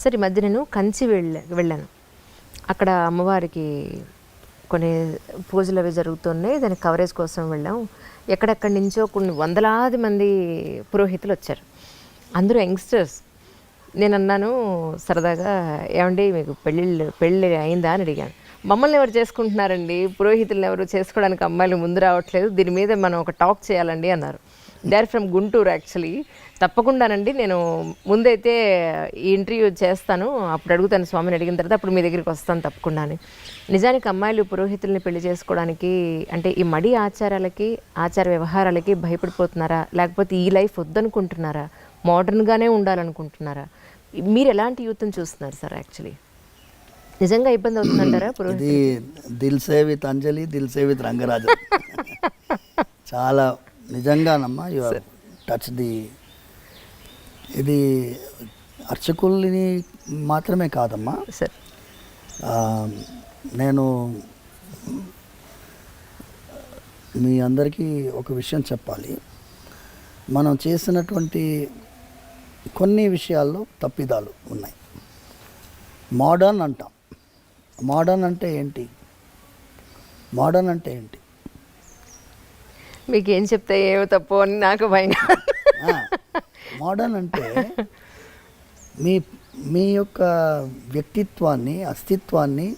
సరే, ఈ మధ్య నేను కంచి వెళ్ళాను. అక్కడ అమ్మవారికి కొన్ని పూజలు అవి జరుగుతున్నాయి, దాని కవరేజ్ కోసం వెళ్ళాం. ఎక్కడెక్కడి నుంచో కొన్ని వందలాది మంది పురోహితులు వచ్చారు, అందరూ యంగ్స్టర్స్. నేను అన్నాను సరదాగా, ఏమండి మీకు పెళ్ళి అయిందా అని అడిగాను. మమ్మల్ని ఎవరు చేసుకుంటున్నారండి, పురోహితులను ఎవరు చేసుకోవడానికి అమ్మాయిలు ముందు రావట్లేదు, దీని మీద మనం ఒక టాక్ చేయాలండి అన్నారు. They are from Guntur actually. తప్పకుండానండి, నేను ముందైతే ఈ ఇంటర్వ్యూ చేస్తాను, అప్పుడు అడుగుతాను స్వామిని, అడిగిన తర్వాత అప్పుడు మీ దగ్గరికి వస్తాను తప్పకుండా అని. నిజానికి అమ్మాయిలు పురోహితుల్ని పెళ్లి చేసుకోవడానికి అంటే ఈ మడి ఆచారాలకి ఆచార వ్యవహారాలకి భయపడిపోతున్నారా, లేకపోతే ఈ లైఫ్ వద్దనుకుంటున్నారా, మోడర్న్గానే ఉండాలనుకుంటున్నారా? మీరు ఎలాంటి యూత్ని చూస్తున్నారు సార్? యాక్చువల్లీ నిజంగా ఇబ్బంది అవుతుందంటారా? ఇది దిల్ సే విత్ అంజలి, దిల్ సే విత్ రంగరాజు. చాలా నిజంగానమ్మా, యు ఆర్ టచ్ ది. ఇది అర్చకుల్ని మాత్రమే కాదమ్మా సార్. నేను మీ అందరికీ ఒక విషయం చెప్పాలి. మనం చేసినటువంటి కొన్ని విషయాల్లో తప్పిదాలు ఉన్నాయి. మోడర్న్ అంటాం. మోడర్న్ అంటే ఏంటి? మోడర్న్ అంటే ఏంటి? మీకు ఏం చెప్తే ఏమో తప్పు అని నాకు భయం. మోడర్న్ అంటే మీ యొక్క వ్యక్తిత్వాన్ని, అస్తిత్వాన్ని,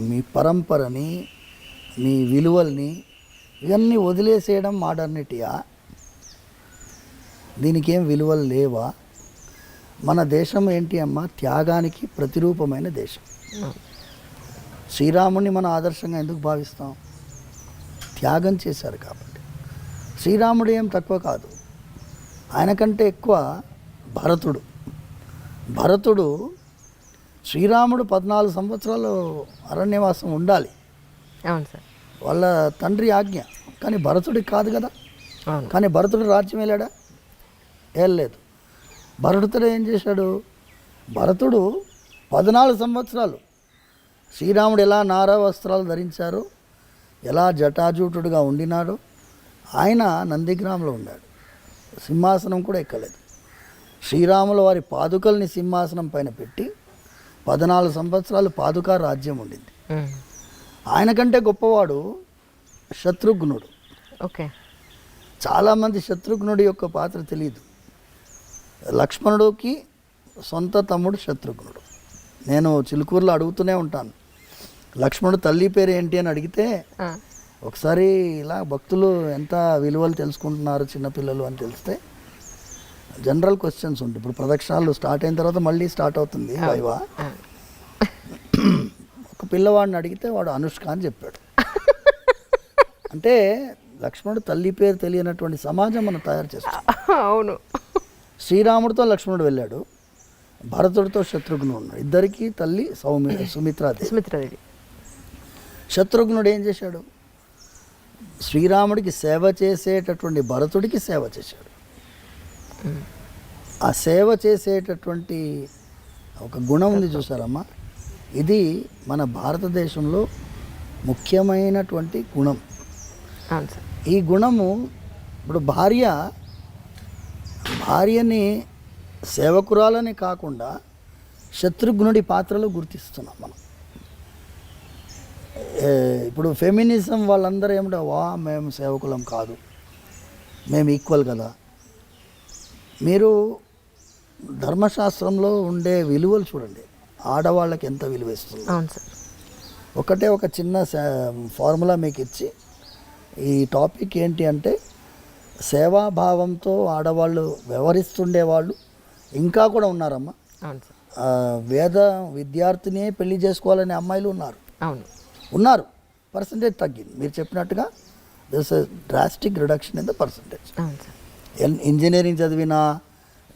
మీ పరంపరని, మీ విలువల్ని ఇవన్నీ వదిలేసేయడం మోడర్నిటీయా? దీనికి ఏం విలువలు లేవా? మన దేశం ఏంటి అమ్మా? త్యాగానికి ప్రతిరూపమైన దేశం. శ్రీరాముని మన ఆదర్శంగా ఎందుకు భావిస్తాం? త్యాగం చేశారు కాబట్టి. శ్రీరాముడు ఏం తక్కువ కాదు, ఆయన కంటే ఎక్కువ భరతుడు. భరతుడు శ్రీరాముడు 14 సంవత్సరాలు అరణ్యవాసం ఉండాలి. అవును సార్. వాళ్ళ తండ్రి ఆజ్ఞ. కానీ భరతుడికి కాదు కదా. కానీ భరతుడు రాజ్యం వెళ్ళాడా? వెళ్ళలేదు. భరతుడు ఏం చేశాడు? భరతుడు 14 సంవత్సరాలు శ్రీరాముడు ఎలా నారా వస్త్రాలు ధరించారో, ఎలా జటాజూటుడుగా ఉండినాడో, ఆయన నందిగ్రామంలో ఉన్నాడు. సింహాసనం కూడా ఎక్కలేదు. శ్రీరాముల వారి పాదుకల్ని సింహాసనం పైన పెట్టి 14 సంవత్సరాలు పాదుకా రాజ్యం ఉండింది. ఆయన కంటే గొప్పవాడు శత్రుఘ్నుడు. ఓకే. చాలామంది శత్రుఘ్నుడి యొక్క పాత్ర తెలియదు. లక్ష్మణుడికి సొంత తమ్ముడు శత్రుఘ్నుడు. నేను చిలుకూరులో అడుగుతూనే ఉంటాను, లక్ష్మణుడు తల్లి పేరు ఏంటి అని అడిగితే, ఒకసారి ఇలా భక్తులు ఎంత విలువలు తెలుసుకుంటున్నారు చిన్నపిల్లలు అని తెలిస్తే జనరల్ క్వశ్చన్స్ ఉంటాయి. ఇప్పుడు ప్రదక్షిణాలు స్టార్ట్ అయిన తర్వాత మళ్ళీ స్టార్ట్ అవుతుంది వైవా. ఒక పిల్లవాడిని అడిగితే వాడు అనుష్క అని చెప్పాడు. అంటే లక్ష్మణుడు తల్లి పేరు తెలియనటువంటి సమాజం మనం తయారు చేస్తాం. అవును. శ్రీరాముడితో లక్ష్మణుడు వెళ్ళాడు, భరతుడితో శత్రుఘ్నుడు ఉన్నాడు. ఇద్దరికి తల్లి సుమిత్రాదేవి. శత్రుఘ్నుడు ఏం చేశాడు? శ్రీరాముడికి సేవ చేసేటటువంటి భరతుడికి సేవ చేశాడు. ఆ సేవ చేసేటటువంటి ఒక గుణం ఉంది చూసారమ్మా, ఇది మన భారతదేశంలో ముఖ్యమైనటువంటి గుణం. ఈ గుణము ఇప్పుడు భార్యని సేవకురాలని కాకుండా శత్రుఘ్నుడి పాత్రలో గుర్తిస్తున్నాం మనం. ఇప్పుడు ఫెమినిజం వాళ్ళందరూ ఏమిటో, మేము సేవకులం కాదు, మేము ఈక్వల్ కదా. మీరు ధర్మశాస్త్రంలో ఉండే విలువలు చూడండి, ఆడవాళ్ళకి ఎంత విలువ ఇస్తుంది. ఒకటే ఒక చిన్న ఫార్ములా మీకు ఇచ్చి, ఈ టాపిక్ ఏంటి అంటే, సేవాభావంతో ఆడవాళ్ళు వ్యవహరిస్తుండేవాళ్ళు ఇంకా కూడా ఉన్నారమ్మా. వేద విద్యార్థిని పెళ్లి చేసుకోవాలనే అమ్మాయిలు ఉన్నారు. పర్సంటేజ్ తగ్గింది. మీరు చెప్పినట్టుగా this drastic reduction in the percentage. Engineering చదివినా,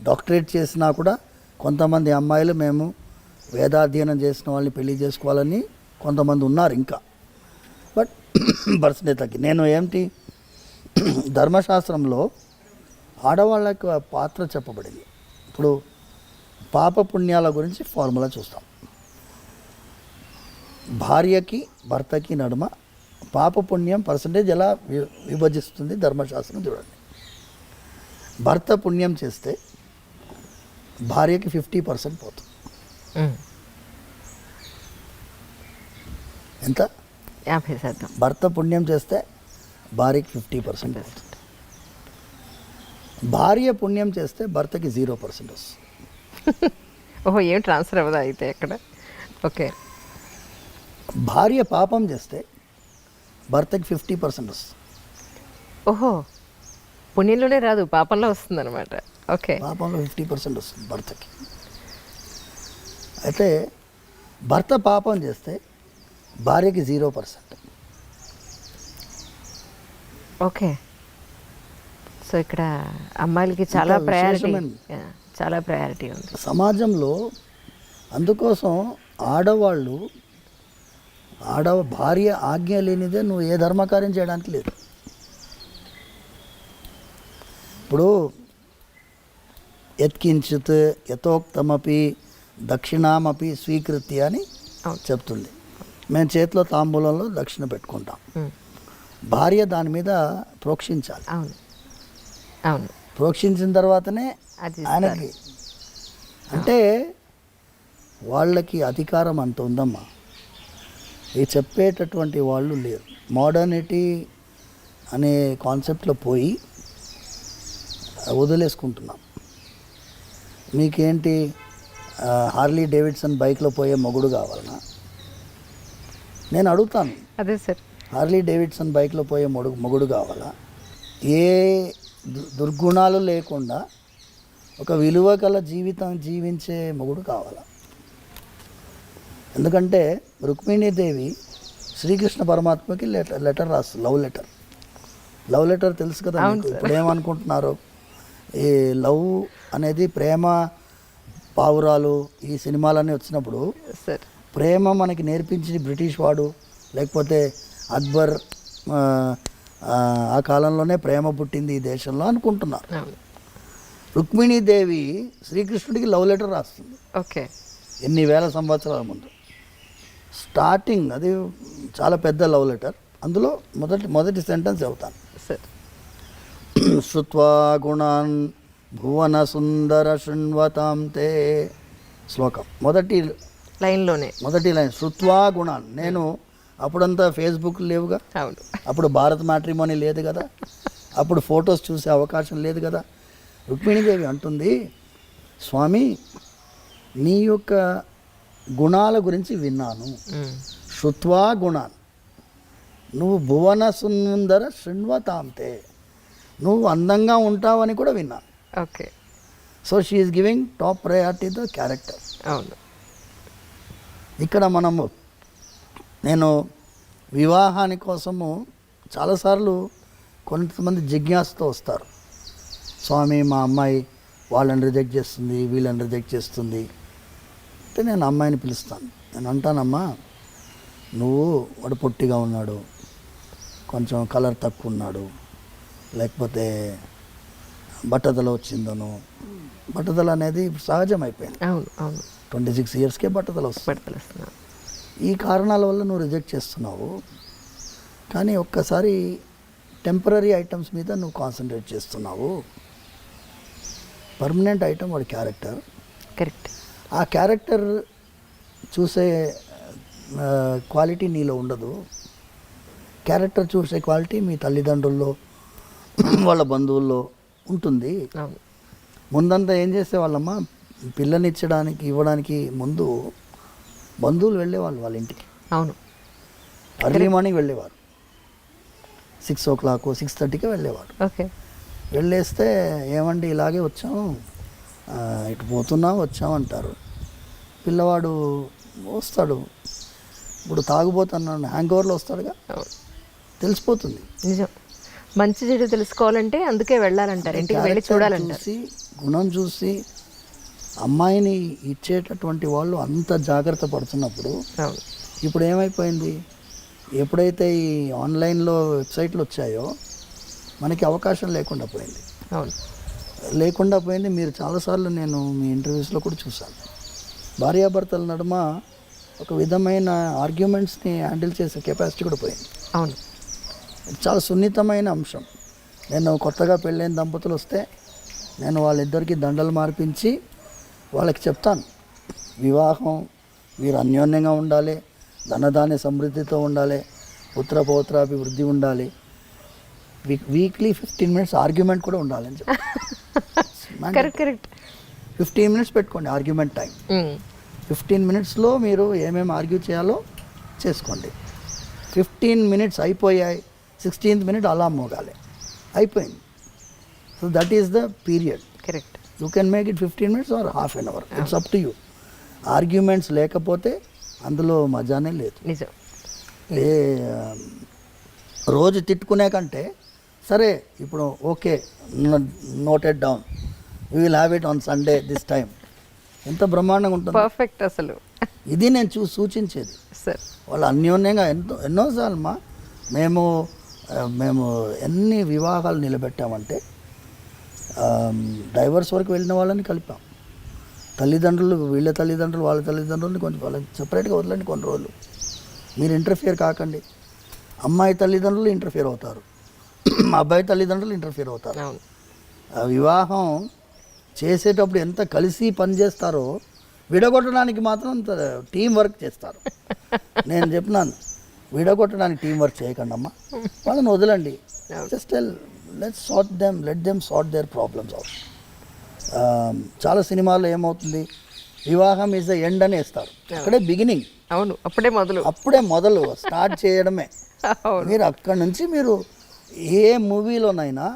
డాక్టరేట్ చేసినా కూడా కొంతమంది అమ్మాయిలు మేము వేదాధ్యయనం చేసిన వాళ్ళని పెళ్లి చేసుకోవాలని కొంతమంది ఉన్నారు ఇంకా. బట్ పర్సంటేజ్ తగ్గింది. నేను ఏంటి, ధర్మశాస్త్రంలో ఆడవాళ్ళకి పాత్ర చెప్పబడింది. ఇప్పుడు పాప పుణ్యాల గురించి ఫార్ములా చూస్తాం. భార్యకి భర్తకి నడుమ పాప పుణ్యం పర్సంటేజ్ ఎలా విభజిస్తుంది ధర్మశాస్త్రం చూడండి. భర్త పుణ్యం చేస్తే భార్యకి 50% పోతుంది. ఎంత? 50%. భర్త పుణ్యం చేస్తే భార్యకి 50% పోతుంది. భార్య పుణ్యం చేస్తే భర్తకి 0% వస్తుంది. ఓహో, ఏం ట్రాన్స్ఫర్ అవ్వదా అయితే ఎక్కడ? ఓకే. భార్య పాపం చేస్తే భర్తకి 50% వస్తుంది. ఓహో, పుణ్యంలోనే రాదు, పాపంలో వస్తుంది అనమాట. ఓకే. పాపంలో 50% వస్తుంది భర్తకి. అయితే భర్త పాపం చేస్తే భార్యకి 0%. ఓకే. సో ఇక్కడ అమ్మాయిలకి చాలా ఇంకా ప్రయారిటీ, విశేషమైన- చాలా ప్రయారిటీ ఉంది సమాజంలో. అందుకోసం ఆడవాళ్ళు భార్య ఆజ్ఞ లేనిదే నువ్వు ఏ ధర్మకార్యం చేయడానికి లేదు. ఇప్పుడు యత్కించిత్ యథోక్తమపి దక్షిణామపి స్వీకృత్య అని అవును. చెప్తుంది. మేము చేతిలో తాంబూలంలో దక్షిణ పెట్టుకుంటాం. ఉమ్. భార్య దాని మీద ప్రోక్షించాలి. అవును, అవును. ప్రోక్షించిన తర్వాతనే అది ఆయనకి, అంటే వాళ్ళకి అధికారం అంత ఉందమ్మా. ఇది చెప్పేటటువంటి వాళ్ళు లేరు. మోడర్నిటీ అనే కాన్సెప్ట్లో పోయి వదిలేసుకుంటున్నాం. మీకేంటి హార్లీ డేవిడ్సన్ బైక్లో పోయే మొగుడు కావాలనా? నేను అడుగుతాను, అదే సార్. హార్లీ డేవిడ్సన్ బైక్లో పోయే మొగుడు కావాలా? ఏ దుర్గుణాలు లేకుండా ఒక విలువ గల జీవితం జీవించే మొగుడు కావాలా? ఎందుకంటే రుక్మిణీదేవి శ్రీకృష్ణ పరమాత్మకి లెటర్ రాస్తుంది, లవ్ లెటర్ తెలుసు కదా మీకు. ఇప్పుడు ఏమనుకుంటున్నారు, ఈ లవ్ అనేది ప్రేమ పావురాలు ఈ సినిమాలన్నీ వచ్చినప్పుడు సార్ ప్రేమ మనకి నేర్పించి బ్రిటిష్ వాడు, లేకపోతే అక్బర్, ఆ కాలంలోనే ప్రేమ పుట్టింది ఈ దేశంలో అనుకుంటున్నారు. అవును. రుక్మిణీదేవి శ్రీకృష్ణుడికి లవ్ లెటర్ రాస్తుంది. ఓకే. ఎన్ని వేల సంవత్సరాల ముందు. స్టార్టింగ్ అది చాలా పెద్ద లవ్ లెటర్. అందులో మొదటి సెంటెన్స్ చెబుతాను. సార్. శృత్వా గుణాన్ భువన సుందర శృణ్వతాం తే. శ్లోకం మొదటి లైన్ శృత్వా గుణాన్. నేను అప్పుడంతా ఫేస్బుక్ లేవుగా, అవును. అప్పుడు భారత్ మ్యాట్రిమోనీ లేదు కదా, అప్పుడు ఫొటోస్ చూసే అవకాశం లేదు కదా. రుక్మిణీదేవి అంటుంది, స్వామి నీ యొక్క గుణాల గురించి విన్నాను. శృత్వా గుణాన్, నువ్వు భువన సుందర శృణ్వతాంతే, నువ్వు అందంగా ఉంటావని కూడా విన్నాను. Okay. So she is giving top priority the character. అవును. ఇక్కడ నేను వివాహాని కోసము చాలాసార్లు కొంతమంది జిజ్ఞాసతో వస్తారు. స్వామి మా అమ్మాయి వాళ్ళని రిజెక్ట్ చేస్తుంది, వీళ్ళని రిజెక్ట్ చేస్తుంది అంటే నేను అమ్మాయిని పిలుస్తాను. నేను అంటానమ్మా, వాడు పొట్టిగా ఉన్నాడు, కొంచెం కలర్ తక్కువ ఉన్నాడు, లేకపోతే బట్టతల వచ్చిందను. బట్టతల అనేది సహజం అయిపోయింది. అవును, అవును. 26 ఇయర్స్కే బట్టతల వస్తుంది. ఈ కారణాల వల్ల నువ్వు రిజెక్ట్ చేస్తున్నావు. కానీ ఒక్కసారి టెంపరీ ఐటమ్స్ మీద నువ్వు కాన్సన్ట్రేట్ చేస్తున్నావు. పర్మనెంట్ ఐటమ్ వాడి క్యారెక్టర్. కరెక్ట్. ఆ క్యారెక్టర్ చూసే క్వాలిటీ నీలో ఉండదు. క్యారెక్టర్ చూసే క్వాలిటీ మీ తల్లిదండ్రుల్లో, వాళ్ళ బంధువుల్లో ఉంటుంది. ముందంతా ఏం చేసేవాళ్ళమ్మా, పిల్లనిచ్చడానికి ఇవ్వడానికి ముందు బంధువులు వెళ్ళేవాళ్ళు వాళ్ళ ఇంటికి. అవును. అర్లీ మార్నింగ్ వెళ్ళేవారు, 6 o'clock 6:30కి వెళ్ళేవారు. ఓకే. వెళ్ళేస్తే ఏమండి ఇలాగే వచ్చాం, ఇటు పోతున్నాం వచ్చాం అంటారు. పిల్లవాడు వస్తాడు, ఇప్పుడు తాగుపోతున్నాడు, హ్యాంగ్ ఓవర్లో వస్తాడుగా, తెలిసిపోతుంది. నిజం. మంచి చెడు తెలుసుకోవాలంటే అందుకే వెళ్ళాలంటారు, ఇంటికి వెళ్ళి చూడాలంటారు. చూసి గుణం చూసి అమ్మాయిని ఇచ్చేటటువంటి వాళ్ళు అంత జాగ్రత్త పడుతున్నప్పుడు ఇప్పుడు ఏమైపోయింది, ఎప్పుడైతే ఈ ఆన్లైన్లో వెబ్సైట్లు వచ్చాయో మనకి అవకాశం లేకుండా పోయింది. మీరు చాలాసార్లు నేను మీ ఇంటర్వ్యూస్లో కూడా చూశాను, భార్యాభర్తల నడుమ ఒక విధమైన ఆర్గ్యుమెంట్స్ని హ్యాండిల్ చేసే కెపాసిటీ కూడా పోయింది. అవును. చాలా సున్నితమైన అంశం. నేను కొత్తగా పెళ్ళైన దంపతులు వస్తే నేను వాళ్ళిద్దరికీ దండలు మార్పించి వాళ్ళకి చెప్తాను, వివాహం మీరు అన్యోన్యంగా ఉండాలి, ధనధాన్య సమృద్ధితో ఉండాలి, పుత్ర పౌత్రాభివృద్ధి ఉండాలి, వీక్లీ 15 minutes ఆర్గ్యుమెంట్ కూడా ఉండాలి అని చెప్పి కరెక్ట్ 15 minutes పెట్టుకోండి ఆర్గ్యుమెంట్ టైం. 15 minutesలో మీరు ఏమేమి ఆర్గ్యూ చేయాలో చేసుకోండి. 15 minutes అయిపోయాయి, 16th minute అలారం మోగాలి, అయిపోయింది. So that is the period. Correct. You can make it 15 minutes or half an hour, it's up to you. Arguments లేకపోతే అందులో మజానే లేదు. నిజం. రోజు తిట్టుకునే కంటే సరే ఇప్పుడు okay noted down, we will have it on Sunday this time, ఎంత బ్రహ్మాండంగా ఉంటుంది. పర్ఫెక్ట్. అసలు ఇది నేను సూచించేది. సార్ వాళ్ళు అన్యోన్యంగా ఎన్నోసార్లు మేము ఎన్ని వివాహాలు నిలబెట్టామంటే డైవర్స్ వరకు వెళ్ళిన వాళ్ళని కలిపాం. తల్లిదండ్రులు వీళ్ళ తల్లిదండ్రులు వాళ్ళ తల్లిదండ్రులని కొంచెం వాళ్ళని సపరేట్గా వదలండి కొన్ని రోజులు, మీరు ఇంటర్ఫియర్ కాకండి. అమ్మాయి తల్లిదండ్రులు ఇంటర్ఫియర్ అవుతారు, అబ్బాయి తల్లిదండ్రులు ఇంటర్ఫియర్ అవుతారు. వివాహం చేసేటప్పుడు ఎంత కలిసి పనిచేస్తారో విడగొట్టడానికి మాత్రం అంత టీం వర్క్ చేస్తారు. నేను చెప్పినాను, విడగొట్టడానికి టీం వర్క్ చేయకండి అమ్మా, వాళ్ళని వదలండి. Just let them sort their problems out. చాలా సినిమాల్లో ఏమవుతుంది, వివాహం ఈజ్ ద ఎండ్ అని వేస్తారు, అక్కడే బిగినింగ్. అవును, అప్పుడే మొదలు స్టార్ట్ చేయడమే. మీరు అక్కడి నుంచి మీరు ఏ మూవీలోనైనా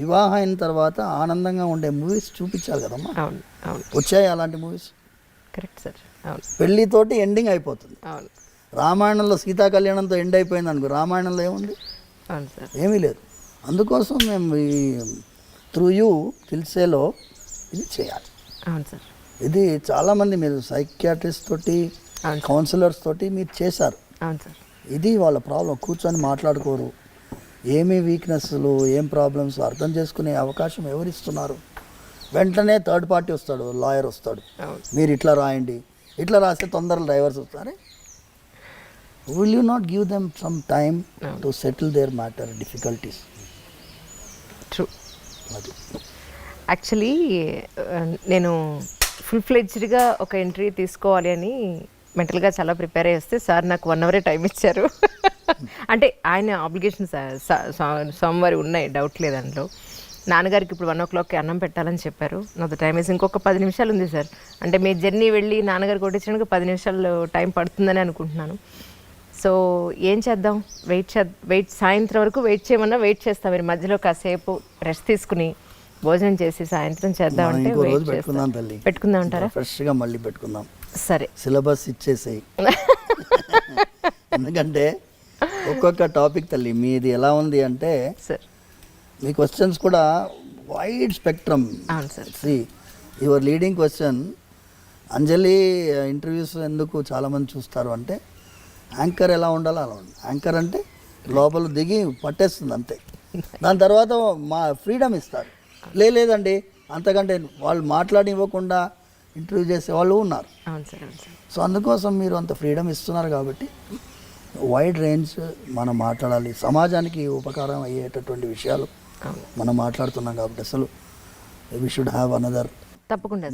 వివాహం అయిన తర్వాత ఆనందంగా ఉండే మూవీస్ చూపించాలి కదమ్మా. వచ్చాయి అలాంటి మూవీస్. Correct sir. పెళ్ళితోటి ఎండింగ్ అయిపోతుంది. రామాయణంలో సీతా కళ్యాణంతో ఎండ్ అయిపోయింది అనుకో, రామాయణంలో ఏముంది, ఏమీ లేదు. అందుకోసం మేము ఈ త్రూ యూ తెలిసేలో ఇది చేయాలి. అవును సార్. ఇది చాలామంది మీరు సైకియాట్రిస్ట్ తోటి కౌన్సిలర్స్ తోటి మీరు చేశారు. అవును సార్. ఇది వాళ్ళ ప్రాబ్లం, కూర్చొని మాట్లాడుకోరు, ఏమి వీక్నెస్లు ఏం ప్రాబ్లమ్స్ అర్థం చేసుకునే అవకాశం ఎవరిస్తున్నారు? వెంటనే థర్డ్ పార్టీ వస్తాడు, లాయర్ వస్తాడు, మీరు ఇట్లా రాయండి, ఇట్లా రాస్తే తొందరగా డైవర్స్ వస్తారే. Will you not give them some time to settle their matter difficulties? True. అది యాక్చువల్లీ నేను ఫుల్ ఫ్లెడ్జ్డ్గా ఒక ఎంట్రీ తీసుకోవాలి అని మెంటల్గా చాలా ప్రిపేర్ అయ్యి వస్తే సార్ నాకు 1 hour టైం ఇచ్చారు. అంటే ఆయన ఆబ్లిగేషన్స్ సోమవారం ఉన్నాయి, డౌట్ లేదు అందులో. నాన్నగారికి ఇప్పుడు 1 o'clock అన్నం పెట్టాలని చెప్పారు. నాకు టైం వేసి ఇంకొక 10 నిమిషాలు ఉంది సార్. అంటే మీ జర్నీ వెళ్ళి నాన్నగారు కొట్టించడానికి 10 నిమిషాలు టైం పడుతుందని అనుకుంటున్నాను. సో ఏం చేద్దాం, వెయిట్ సాయంత్రం వరకు వెయిట్ చేయమన్నా వెయిట్ చేస్తాం. మీరు మధ్యలో కాసేపు రెస్ట్ తీసుకుని భోజనం చేసి సాయంత్రం చేద్దామంటే పెట్టుకుందాం అంటారా? ఫ్రెష్గా మళ్ళీ పెట్టుకుందాం. సరే, సిలబస్ ఇచ్చేసేయి. ఎందుకంటే ఒక్కొక్క టాపిక్ తల్లి మీది ఎలా ఉంది అంటే సార్, మీ క్వశ్చన్స్ కూడా wide spectrum. See your leading question, Anjali interviews ఎందుకు చాలామంది చూస్తారు అంటే యాంకర్ ఎలా ఉండాలో అలా ఉండాలి. యాంకర్ అంటే లోపల దిగి పట్టేస్తుంది అంతే, దాని తర్వాత మా ఫ్రీడమ్ ఇస్తారు. లేదండి అంతకంటే వాళ్ళు మాట్లాడివ్వకుండా ఇంటర్వ్యూ చేసే వాళ్ళు ఉన్నారు. సో అందుకోసం మీరు అంత ఫ్రీడమ్ ఇస్తున్నారు కాబట్టి వైడ్ రేంజ్ మనం మాట్లాడాలి. సమాజానికి ఉపకారం అయ్యేటటువంటి విషయాలు మనం మాట్లాడుతున్నాం కాబట్టి అసలు వి షుడ్ హ్యావ్ అనదర్. తప్పకుండా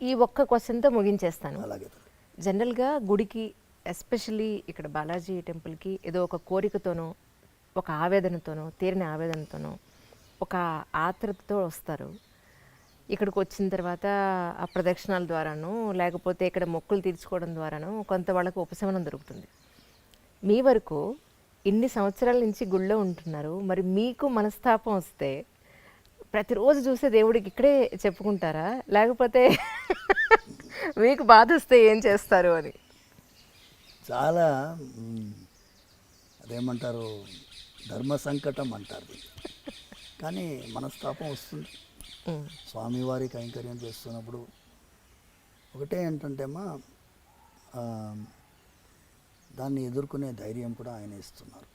ఈ ఒక్క క్వశ్చన్తో ముగించేస్తాను. అలాగే జనరల్గా గుడికి, ఎస్పెషల్లీ ఇక్కడ బాలాజీ టెంపుల్కి ఏదో ఒక కోరికతోనో, ఒక ఆవేదనతోనో, తీరిన ఆవేదనతోనో, ఒక ఆత్రతతో వస్తారు. ఇక్కడికి వచ్చిన తర్వాత ఆ ప్రదక్షిణాల ద్వారానో లేకపోతే ఇక్కడ మొక్కులు తీర్చుకోవడం ద్వారానో కొంత వాళ్ళకు ఉపశమనం దొరుకుతుంది. మీ వరకు ఇన్ని సంవత్సరాల నుంచి గుళ్ళో ఉంటున్నారు, మరి మీకు మనస్తాపం వస్తే ప్రతిరోజు చూసే దేవుడికి ఇక్కడే చెప్పుకుంటారా, లేకపోతే మీకు బాధ వస్తే ఏం చేస్తారు అని? చాలా అదేమంటారు, ధర్మ సంకటం అంటారు. కానీ మనస్తాపం వస్తుంది. స్వామివారి కైంకర్యం చేస్తున్నప్పుడు ఒకటే ఏంటంటేమా, దాన్ని ఎదుర్కొనే ధైర్యం కూడా ఆయన ఇస్తున్నారు.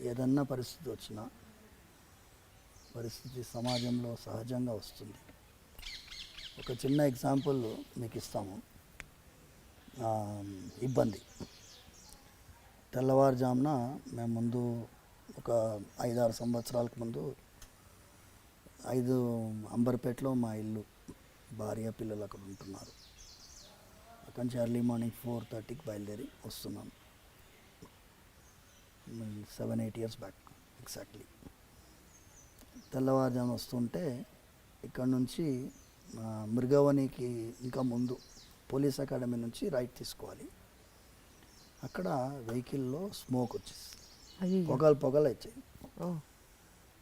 ఏదన్నా పరిస్థితి వచ్చినా, పరిస్థితి సమాజంలో సహజంగా వస్తుంది. ఒక చిన్న ఎగ్జాంపుల్ మీకు ఇస్తాము. ఇబ్బంది, తెల్లవారుజామున మేము ముందు ఒక 5-6 సంవత్సరాలకు ముందు 5 అంబర్పేటలో మా ఇల్లు భార్య పిల్లలు అక్కడ ఉంటున్నారు. అక్కడి నుంచి ఎర్లీ మార్నింగ్ 4:30కి బయలుదేరి వస్తున్నాం. 7-8 years బ్యాక్ ఎగ్జాక్ట్లీ. తెల్లవారుజామున వస్తుంటే ఇక్కడ నుంచి మృగవనికి ఇంకా ముందు పోలీస్ అకాడమీ నుంచి రైట్ తీసుకోవాలి. అక్కడ వెహికల్లో స్మోక్ వచ్చేసి పొగలు వచ్చాయి.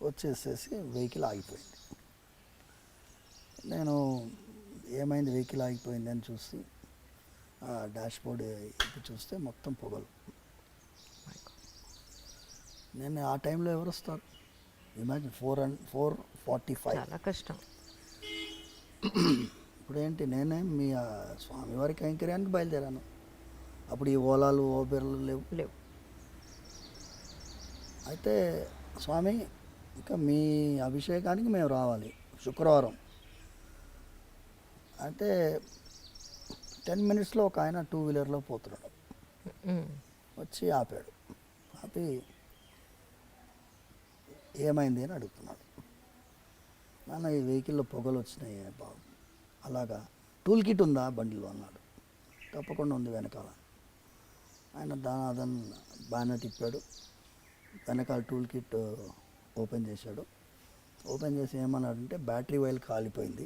వచ్చేసేసి వెహికల్ ఆగిపోయింది. నేను ఏమైంది వెహికల్ ఆగిపోయింది అని చూసి డాష్ బోర్డ్ ఎక్కి చూస్తే మొత్తం పొగలు. నేను ఆ టైంలో ఎవరు వస్తారు? ఇమాజిన్ 4:45. చాలా కష్టం. ఇప్పుడు ఏంటి, నేనే మీ స్వామివారి కైంకర్యానికి బయలుదేరాను. అప్పుడు ఈ ఓలాలు ఓబెర్లు లేవు. అయితే స్వామి ఇంకా మీ అభిషేకానికి మేము రావాలి శుక్రవారం. అయితే 10 minutesలో ఒక ఆయన 2-wheelerలో పోతున్నాడు. వచ్చి ఆపాడు. ఆపి ఏమైంది అని అడుగుతున్నాడు. నాన్న ఈ వెహికల్లో పొగలు వచ్చినాయి బాబు. అలాగా, టూల్ కిట్ ఉందా బండిలో అన్నాడు. తప్పకుండా ఉంది వెనకాల. ఆయన అదన్ బాగానే తిప్పాడు. వెనకాల టూల్ కిట్ ఓపెన్ చేశాడు. ఓపెన్ చేసి ఏమన్నాడంటే బ్యాటరీ వైర్ కాలిపోయింది.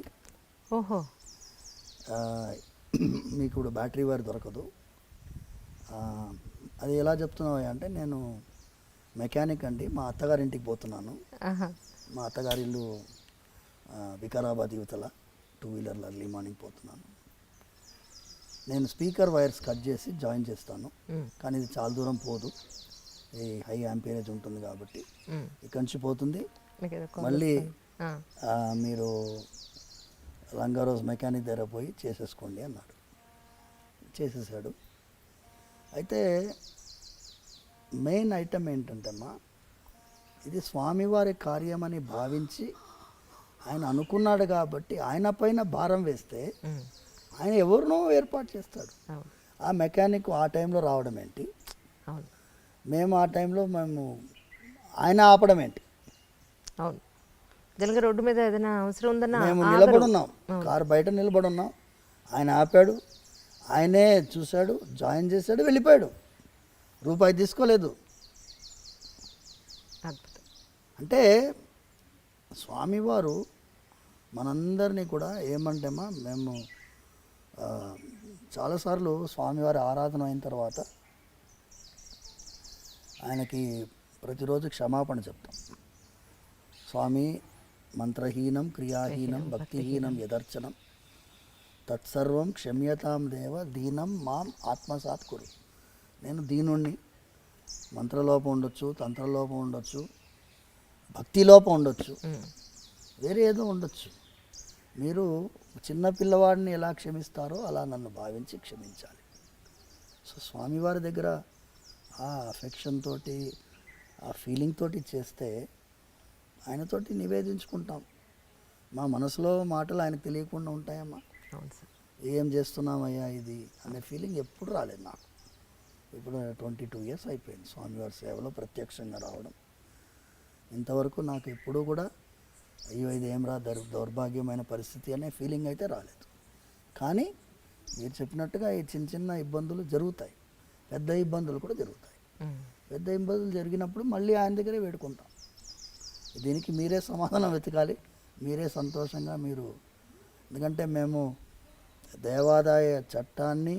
ఓహో, మీకు ఇప్పుడు బ్యాటరీ వైర్ దొరకదు. అది ఎలా చెప్తున్నావు అంటే, నేను మెకానిక్ అండి, మా అత్తగారింటికి పోతున్నాను. మా అత్తగారి ఇల్లు వికారాబాద్ యువతల, 2-wheelerలో ఎర్లీ మార్నింగ్ పోతున్నాను. నేను స్పీకర్ వైర్స్ కట్ చేసి జాయిన్ చేస్తాను, కానీ ఇది చాలా దూరం పోదు, ఈ హై యాంపేరేజ్ ఉంటుంది కాబట్టి ఇక్కడి నుంచి పోతుంది. మళ్ళీ మీరు రంగారోజ్ మెకానిక్ దగ్గర పోయి చేసేసుకోండి అన్నాడు. చేసేసాడు. అయితే మెయిన్ ఐటమ్ ఏంటంటే అమ్మా, ఇది స్వామివారి కార్యమని భావించి ఆయన అనుకున్నాడు కాబట్టి ఆయన పైన భారం వేస్తే ఆయన ఎవరినో ఏర్పాటు చేస్తాడు. ఆ మెకానిక్ ఆ టైంలో రావడం ఏంటి, మేము ఆ టైంలో ఆయన ఆపడం ఏంటి? అవును, జనగా రోడ్డు మీద ఏదైనా అవసరం ఉందన్నా మేము నిలబడున్నాం, కారు బయట నిలబడున్నాం, ఆయన ఆపాడు, ఆయనే చూశాడు, జాయిన్ చేశాడు, వెళ్ళిపోయాడు. రూపాయి తీసుకోలేదు. అంటే స్వామివారు మనందరినీ కూడా ఏమంటేమా, మేము చాలాసార్లు స్వామివారి ఆరాధన అయిన తర్వాత ఆయనకి ప్రతిరోజు క్షమాపణ చెప్తాం. స్వామి, మంత్రహీనం క్రియాహీనం భక్తిహీనం యదర్చనం తత్సర్వం క్షమ్యతాం దేవ దీనం మాం ఆత్మసాత్ కురు. నేను దీనుణ్ణి, మంత్రలోపం ఉండొచ్చు, తంత్రలోపం ఉండొచ్చు, భక్తిలోపం ఉండొచ్చు, వేరే ఏదో ఉండొచ్చు. మీరు చిన్న పిల్లవాడిని ఎలా క్షమిస్తారో అలా నన్ను భావించి క్షమించాలి. సో స్వామివారి దగ్గర ఆ అఫెక్షన్ తోటి, ఆ ఫీలింగ్ తోటి చేస్తే ఆయనతోటి నివేదించుకుంటాం. మా మనసులో మాటలు ఆయనకు తెలియకుండా ఉంటాయమ్మా. ఏం చేస్తున్నామయ్యా ఇది అనే ఫీలింగ్ ఎప్పుడు రాలేదు నాకు. ఇప్పుడు 22 years అయిపోయింది స్వామివారి సేవలో ప్రత్యక్షంగా రావడం. ఇంతవరకు నాకు ఎప్పుడూ కూడా అయ్యో ఇది ఏం రా దౌర్భాగ్యమైన పరిస్థితి అనే ఫీలింగ్ అయితే రాలేదు. కానీ మీరు చెప్పినట్టుగా ఈ చిన్న చిన్న ఇబ్బందులు జరుగుతాయి, పెద్ద ఇబ్బందులు కూడా జరుగుతాయి. పెద్ద ఇబ్బందులు జరిగినప్పుడు మళ్ళీ ఆయన దగ్గరే వేడుకుంటాం. దీనికి మీరే సమాధానం వెతకాలి, మీరే సంతోషంగా మీరు. ఎందుకంటే మేము దేవాదాయ చట్టాన్ని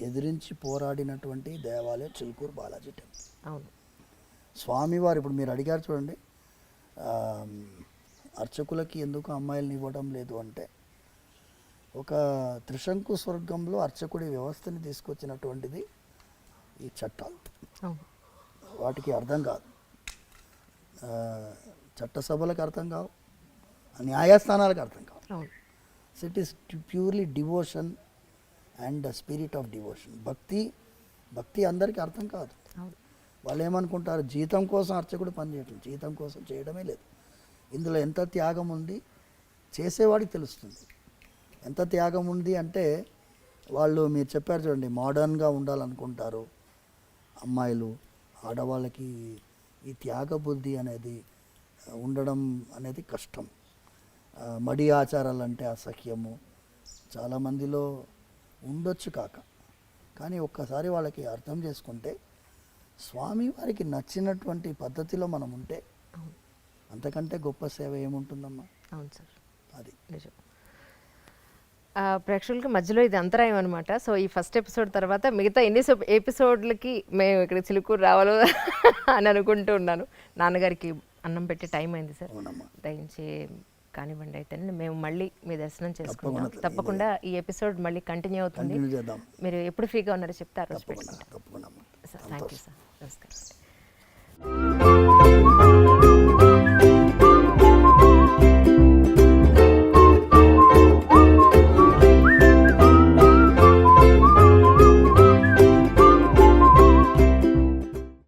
ఎదిరించి పోరాడినటువంటి దేవాలయం చిలుకూరు బాలాజీ టెంపుల్. అవును, స్వామివారు ఇప్పుడు మీరు అడిగారు చూడండి, అర్చకులకి ఎందుకు అమ్మాయిలను ఇవ్వడం లేదు అంటే, ఒక త్రిశంకు స్వర్గంలో అర్చకుడి వ్యవస్థని తీసుకొచ్చినటువంటిది ఈ చట్టాలు. వాటికి అర్థం కాదు, చట్టసభలకు అర్థం కావు, న్యాయస్థానాలకు అర్థం కావు. So it is purely devotion and spirit of devotion. భక్తి అందరికీ అర్థం కాదు. వాళ్ళు ఏమనుకుంటారు, జీతం కోసం అర్చకుడు పనిచేయటం, జీతం కోసం చేయడమే లేదు. ఇందులో ఎంత త్యాగం ఉంది చేసేవాడికి తెలుస్తుంది. ఎంత త్యాగం ఉంది అంటే, వాళ్ళు మీరు చెప్పారు చూడండి, మోడర్న్గా ఉండాలనుకుంటారు అమ్మాయిలు, ఆడవాళ్ళకి ఈ త్యాగ బుద్ధి అనేది ఉండడం అనేది కష్టం. మడి ఆచారాలు అంటే అసహ్యము, చాలామందిలో ఉండొచ్చు కాక, కానీ ఒక్కసారి వాళ్ళకి అర్థం చేసుకుంటే స్వామి వారికి నచ్చినటువంటి పద్ధతిలో మనం ఉంటే అంతకంటే గొప్ప సేవ ఏముంటుందమ్మా. అవును సార్, అది నిజం. ప్రేక్షకులకి మధ్యలో ఇది అంతరాయం అనమాట. సో ఈ ఫస్ట్ ఎపిసోడ్ తర్వాత మిగతా ఎన్ని ఎపిసోడ్లకి మేము ఇక్కడ చిలుకూరు రావాలో అని అనుకుంటూ ఉన్నాను. నాన్నగారికి అన్నం పెట్టే టైం అయింది సార్, అవునమ్మా. దయించి కానివ్వండి. అయితే మేము మళ్ళీ మీ దర్శనం చేసుకుంటాం. తప్పకుండా. తప్పకుండా ఈ ఎపిసోడ్ మళ్ళీ కంటిన్యూ అవుతుంది. కంటిన్యూ చేద్దాం. మీరు ఎప్పుడు ఫ్రీగా ఉన్నారో చెప్తే ఆ రోజు తప్పకుండా పెట్టుకుంటాం. తప్పకుండా అమ్మా. సార్ థ్యాంక్ యూ సార్, నమస్కారం.